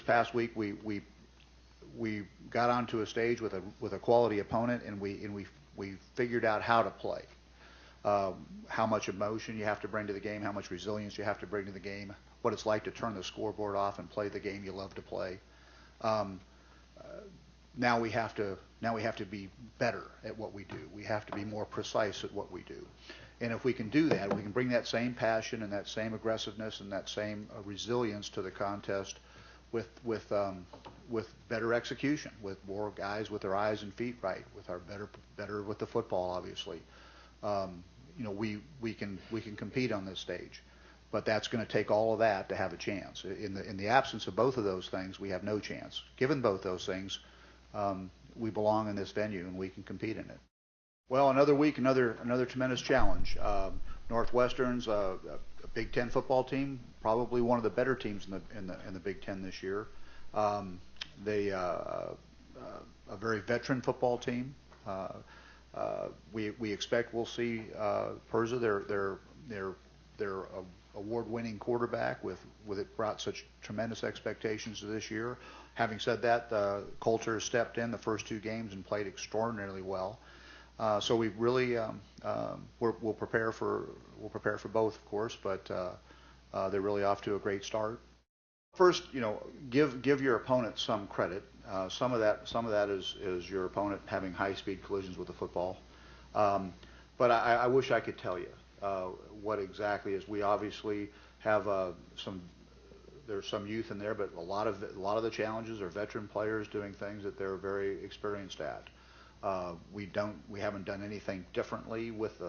this past week we got onto a stage with a quality opponent, and we figured out how to play. How much emotion you have to bring to the game, how much resilience you have to bring to the game, what it's like to turn the scoreboard off and play the game you love to play. Now we have to be better at what we do. We have to be more precise at what we do. And if we can do that, we can bring that same passion and that same aggressiveness and that same resilience to the contest with better execution, with more guys with their eyes and feet right, with our better with the football, obviously. We can compete on this stage, but that's going to take all of that to have a chance. In the absence of both of those things, we have no chance. Given both those things, we belong in this venue and we can compete in it. Well, another week, another tremendous challenge. Northwestern's a Big Ten football team, probably one of the better teams in the Big Ten this year. They a very veteran football team. We expect we'll see Perza, their award-winning quarterback, with it brought such tremendous expectations to this year. Having said that, Coulter stepped in the first two games and played extraordinarily well. So we really we'll prepare for both, of course, but they're really off to a great start. First, give your opponent some credit. Some of that is your opponent having high-speed collisions with the football. But I wish I could tell you what exactly is. We obviously have there's some youth in there, but a lot of the challenges are veteran players doing things that they're very experienced at. We haven't done anything differently with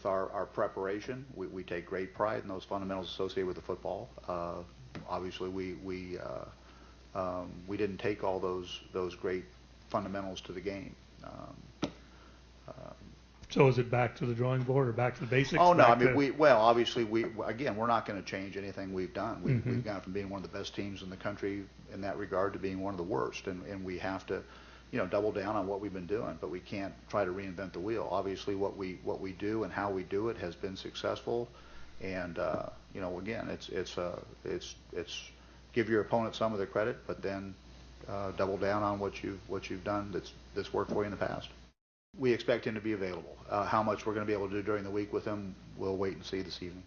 our preparation. We take great pride in those fundamentals associated with the football. Obviously, we didn't take all those great fundamentals to the game. So is it back to the drawing board or back to the basics? Oh no, I mean obviously we're not going to change anything we've done. We've gone from being one of the best teams in the country in that regard to being one of the worst, and we have to double down on what we've been doing, but we can't try to reinvent the wheel. Obviously, what we do and how we do it has been successful, and again, it's give your opponent some of the credit, but then double down on what you've done that's worked for you in the past. We expect him to be available. How much we're going to be able to do during the week with him, we'll wait and see this evening.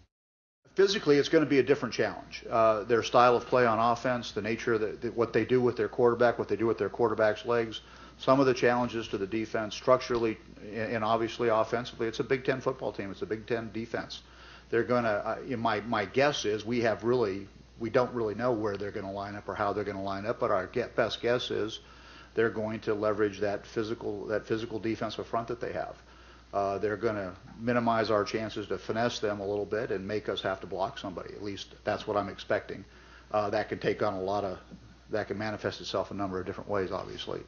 Physically, it's going to be a different challenge. Their style of play on offense, the nature of what they do with their quarterback, what they do with their quarterback's legs, some of the challenges to the defense structurally and obviously offensively. It's a Big Ten football team. It's a Big Ten defense. They're going to. My guess is we don't really know where they're going to line up or how they're going to line up, but our best guess is they're going to leverage that physical defensive front that they have. They're going to minimize our chances to finesse them a little bit and make us have to block somebody. At least that's what I'm expecting. That can take on that can manifest itself a number of different ways, obviously.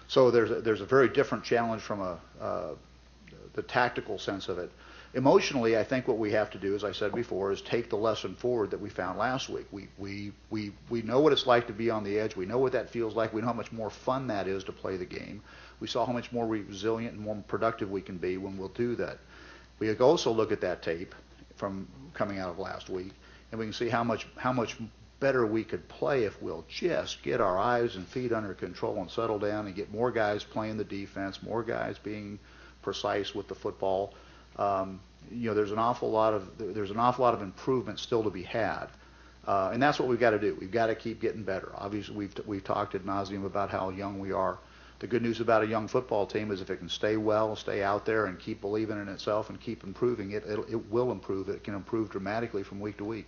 So there's a very different challenge from the tactical sense of it. Emotionally, I think what we have to do, as I said before, is take the lesson forward that we found last week. We know what it's like to be on the edge. We know what that feels like. We know how much more fun that is to play the game. We saw how much more resilient and more productive we can be when we'll do that. We can also look at that tape from coming out of last week, and we can see how much better we could play if we'll just get our eyes and feet under control and settle down and get more guys playing the defense, more guys being precise with the football. There's an awful lot of improvement still to be had, and that's what we've got to do. We've got to keep getting better. Obviously, we've talked ad nauseum about how young we are. The good news about a young football team is if it can stay out there and keep believing in itself and keep improving it will improve. It can improve dramatically from week to week.